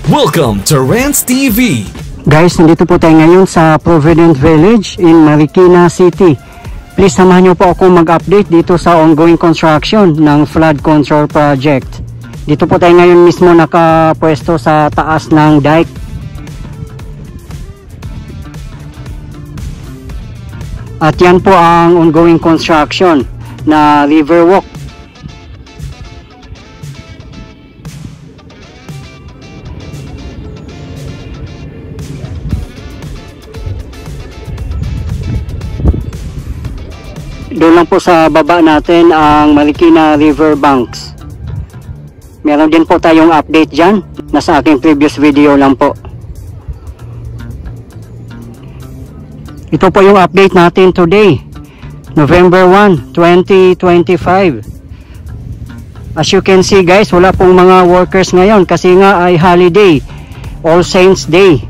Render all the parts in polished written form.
Welcome to Rants TV. Guys, nandito po tayo ngayon sa Provident Village in Marikina City. Please samahan niyo po ako mag-update dito sa ongoing construction ng flood control project. Dito po tayo ngayon mismo nakapwesto sa taas ng dike. At yan po ang ongoing construction na riverwalk. Doon lang po sa baba natin ang Marikina River Banks. Meron din po tayong update dyan. Nasa aking previous video lang po. Ito po yung update natin today, November 1, 2025. As you can see guys, wala pong mga workers ngayon kasi nga ay holiday, All Saints Day.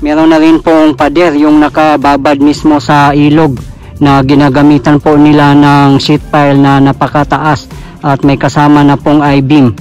Meron na rin pong pader yung nakababad mismo sa ilog na ginagamitan po nila ng sheet pile na napakataas at may kasama na pong I-beam.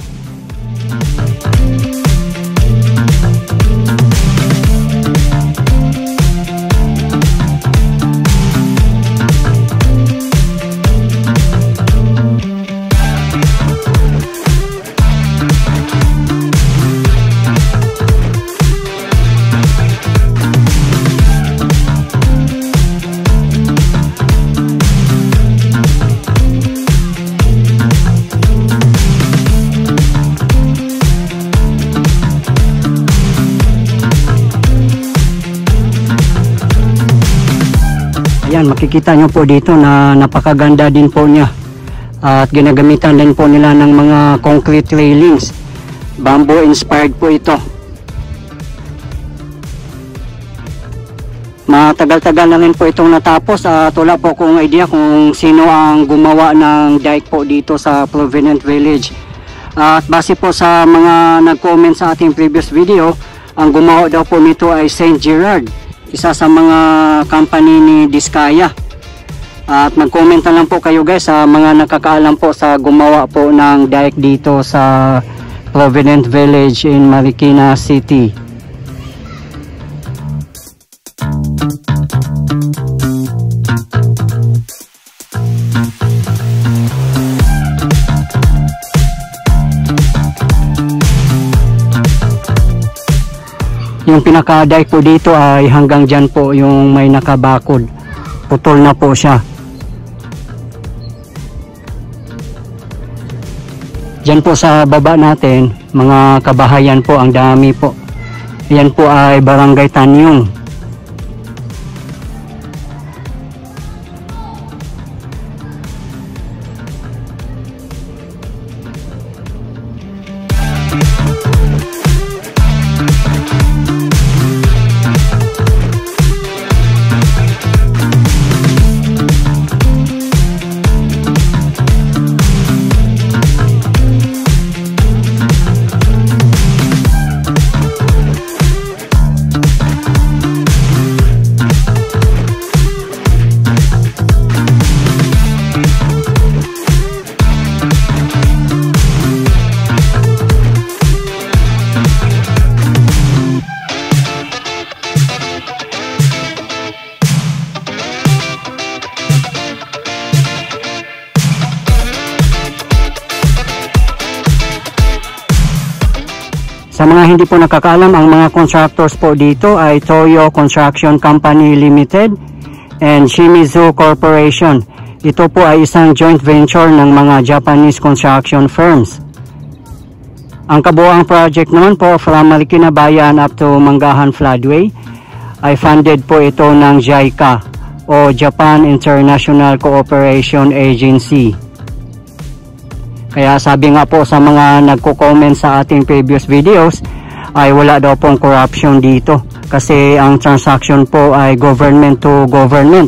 Ayan, makikita nyo po dito na napakaganda din po niya. At ginagamitan din po nila ng mga concrete railings. Bamboo inspired po ito. Matagal-tagal na rin po itong natapos at wala po akong idea kung sino ang gumawa ng dike po dito sa Provident Village. At base po sa mga nag-comment sa ating previous video, ang gumawa daw po nito ay St. Gerard, isa sa mga company ni Diskaya. At mag-comment na lang po kayo guys sa mga nakakaalam po sa gumawa po ng dike dito sa Provident Village in Marikina City. Yung pinaka-dike po dito ay hanggang dyan po yung may nakabakod. Putol na po siya. Dyan po sa baba natin, mga kabahayan po, ang dami po. Yan po ay Barangay Tanyong. Sa mga hindi po nakakaalam, ang mga contractors po dito ay Toyo Construction Company Limited and Shimizu Corporation. Ito po ay isang joint venture ng mga Japanese construction firms. Ang kabuuang project naman po from Marikina Bayan up to Manggahan Floodway ay funded po ito ng JICA o Japan International Cooperation Agency. Kaya sabi nga po sa mga nagko-comment sa ating previous videos ay wala daw pong corruption dito kasi ang transaction po ay government to government.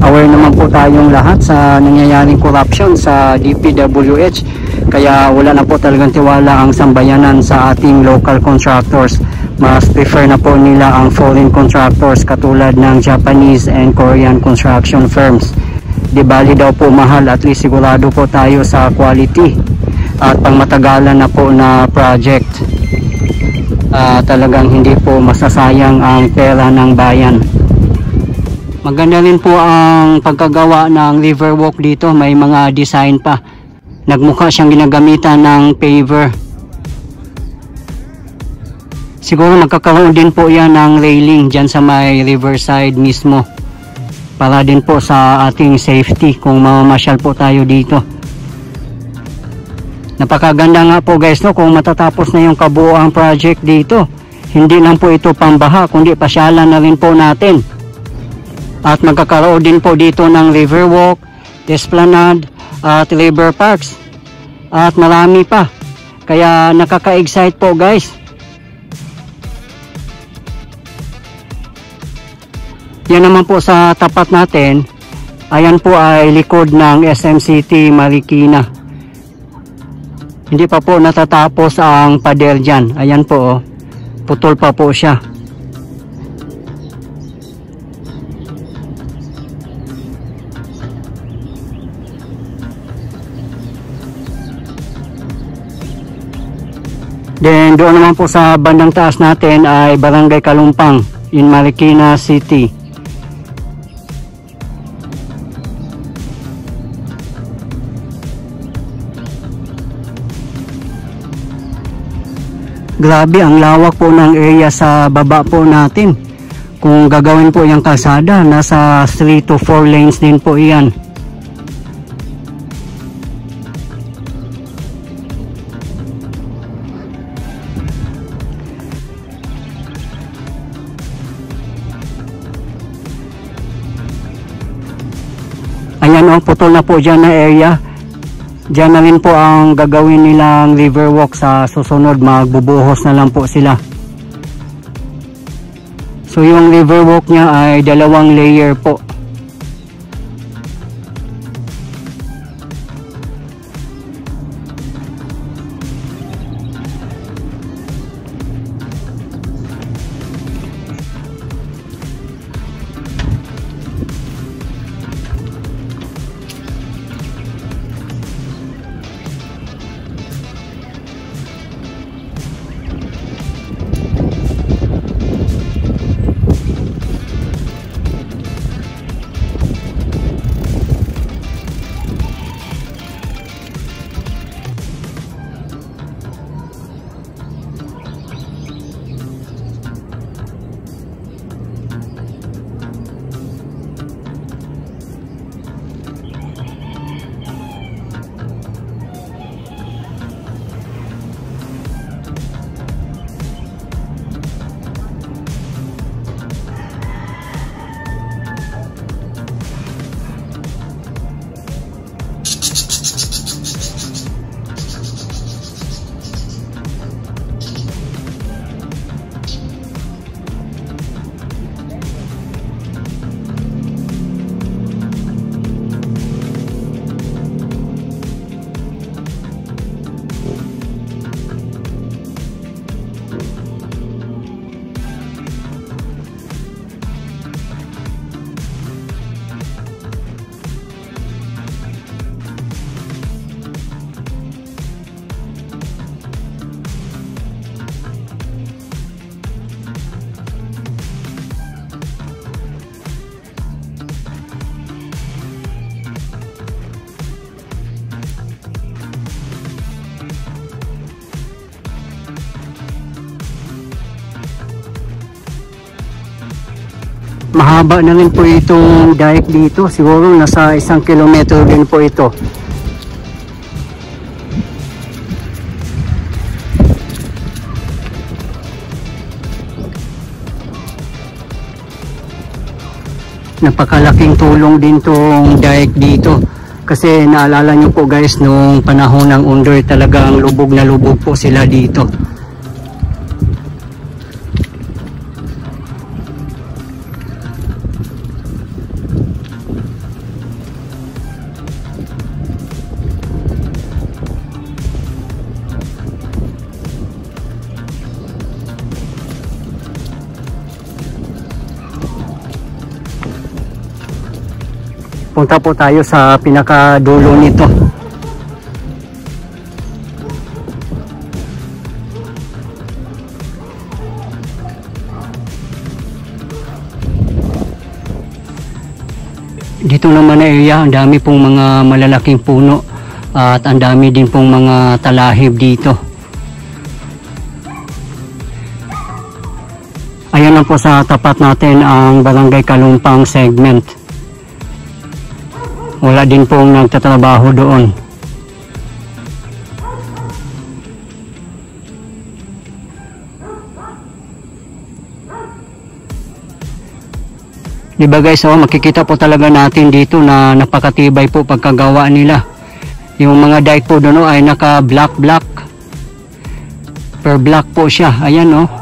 Aware naman po tayong lahat sa nangyayaring corruption sa DPWH kaya wala na po talagang tiwala ang sambayanan sa ating local contractors. Mas prefer na po nila ang foreign contractors katulad ng Japanese and Korean construction firms. Di bali daw po mahal, at least sigurado po tayo sa quality at pangmatagalan na po na project. Talagang hindi po masasayang ang pera ng bayan. Maganda rin po ang pagkagawa ng riverwalk dito, may mga design pa. Nagmukha siyang ginagamitan ng paver. Siguro magkakaroon din po yan ng railing dyan sa may riverside mismo, para din po sa ating safety kung mamamasyal po tayo dito. Napakaganda nga po guys, no, kung matatapos na yung kabuuang project dito. Hindi lang po ito pambaha, kundi pasyalan na rin po natin. At magkakaroon din po dito ng riverwalk, esplanade at river parks. At marami pa. Kaya nakaka-excite po guys. Yan naman po sa tapat natin. Ayan po ay likod ng SM City Marikina. Hindi pa po natatapos ang pader dyan. Ayan po, oh. Putol pa po siya. Then doon naman po sa bandang taas natin ay Barangay Kalumpang in Marikina City. Grabe ang lawak po ng area sa baba po natin. Kung gagawin po yung kalsada, nasa 3 to 4 lanes din po iyan. Ayan o, putol na po dyan na area. Diyan na rin po ang gagawin nilang riverwalk sa susunod. Magbubuhos na lang po sila. So yung riverwalk niya ay 2 layer po. Mahaba na rin po itong dike dito. Siguro nasa 1 kilometro din po ito. Napakalaking tulong din tong dike dito. Kasi naalala nyo po guys, nung panahon ng under, talagang lubog na lubog po sila dito. Punta po tayo sa pinakadulo nito. Dito naman na area, ang dami pong mga malalaking puno at ang dami din pong mga talahib dito. Ayan lang po sa tapat natin ang Barangay Kalumpang segment. Wala din pong nagtatrabaho doon. Diba guys, makikita po talaga natin dito na napakatibay po pagkagawa nila. Yung mga dike po doon ay naka black per block po siya. Ayan oh.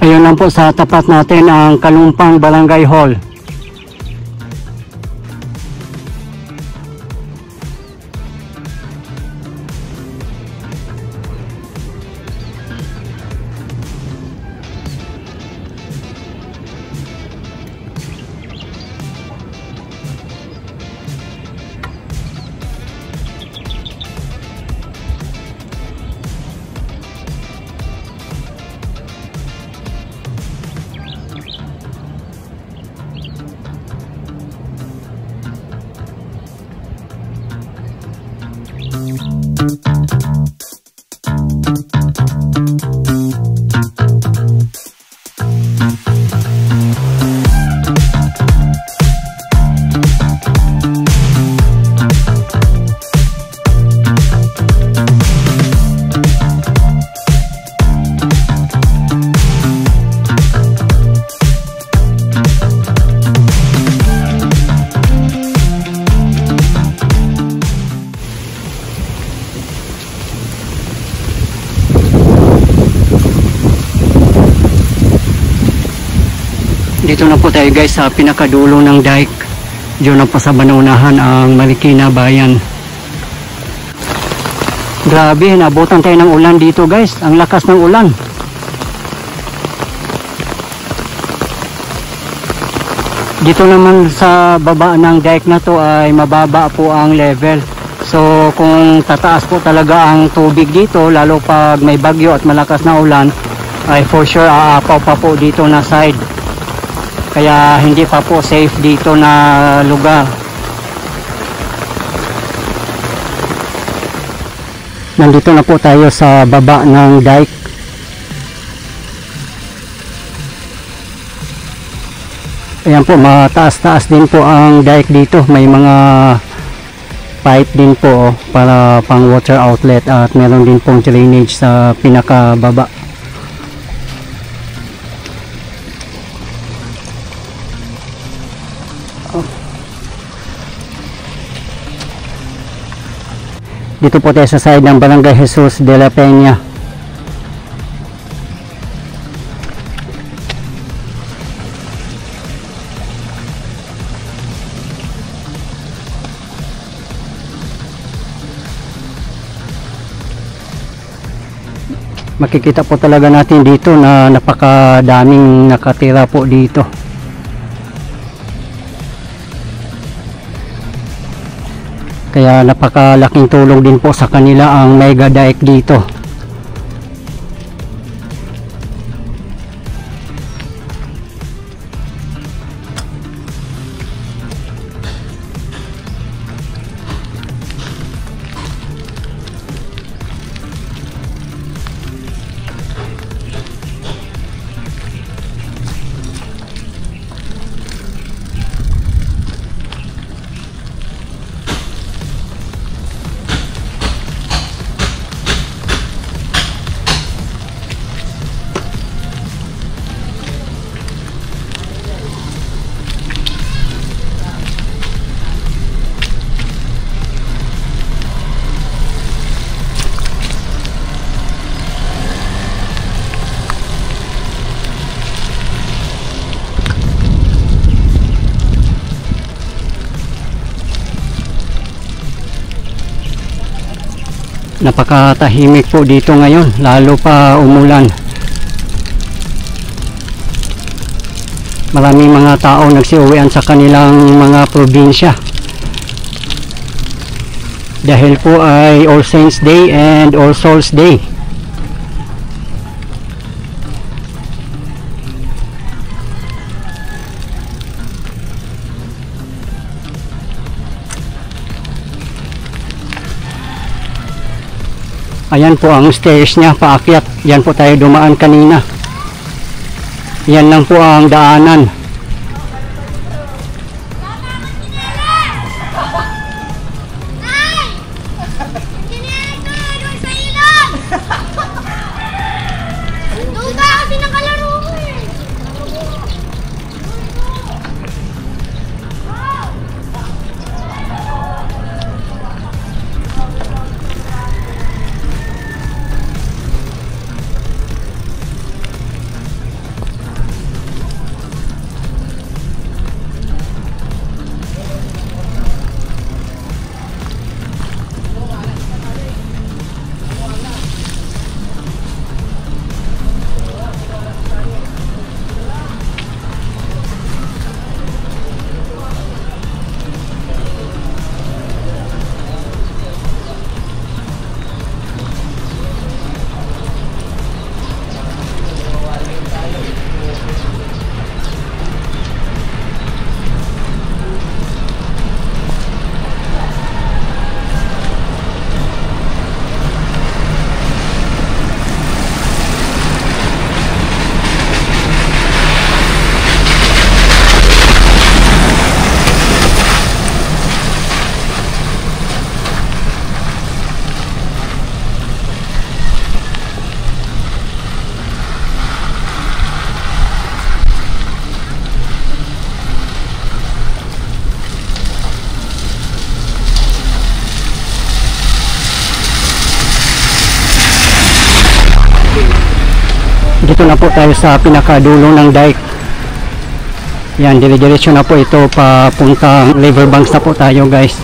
Ayun lang po sa tapat natin ang Kalumpang Barangay Hall. Dito na po tayo guys sa pinakadulo ng dike. Diyan na po sa banunahan ang Marikina Bayan. Grabe, nabutan tayo ng ulan dito guys. Ang lakas ng ulan. Dito naman sa baba ng dike na to ay mababa po ang level. So kung tataas po talaga ang tubig dito, lalo pag may bagyo at malakas na ulan, ay for sure aapaw pa po dito na side. Kaya hindi pa po safe dito na lugar. Nandito na po tayo sa baba ng dike. Ayan po, mataas-taas din po ang dike dito. May mga pipe din po para pang water outlet at meron din pong drainage sa pinakababa. Dito po tayo sa side ng Barangay Jesus de la Peña. Makikita po talaga natin dito na napakadaming nakatira po dito. Kaya napakalaking tulong din po sa kanila ang mega dike dito. Napakatahimik po dito ngayon, lalo pa umulan. Maraming mga tao nagsiuwian sa kanilang mga probinsya dahil po ay All Saints Day and All Souls Day. Ayan po ang stairs niya paakyat. Yan po tayo dumaan kanina. Yan lang po ang daanan. Dito na po tayo sa pinakadulo ng dike. Yan, dire-diretso na po ito papuntang Riverbanks na po tayo, guys.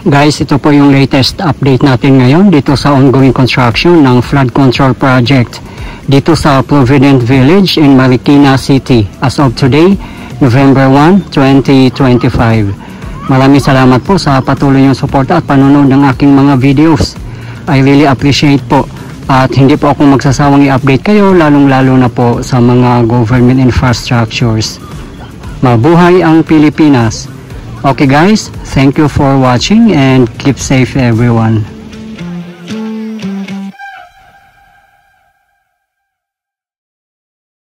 Guys, ito po yung latest update natin ngayon dito sa ongoing construction ng flood control project dito sa Provident Village in Marikina City as of today, November 1, 2025. Maraming salamat po sa patuloy yung support at panonood ng aking mga videos. I really appreciate po at hindi po ako magsasawang i-update kayo lalong-lalo na po sa mga government infrastructures. Mabuhay ang Pilipinas! Okay guys, thank you for watching and keep safe everyone.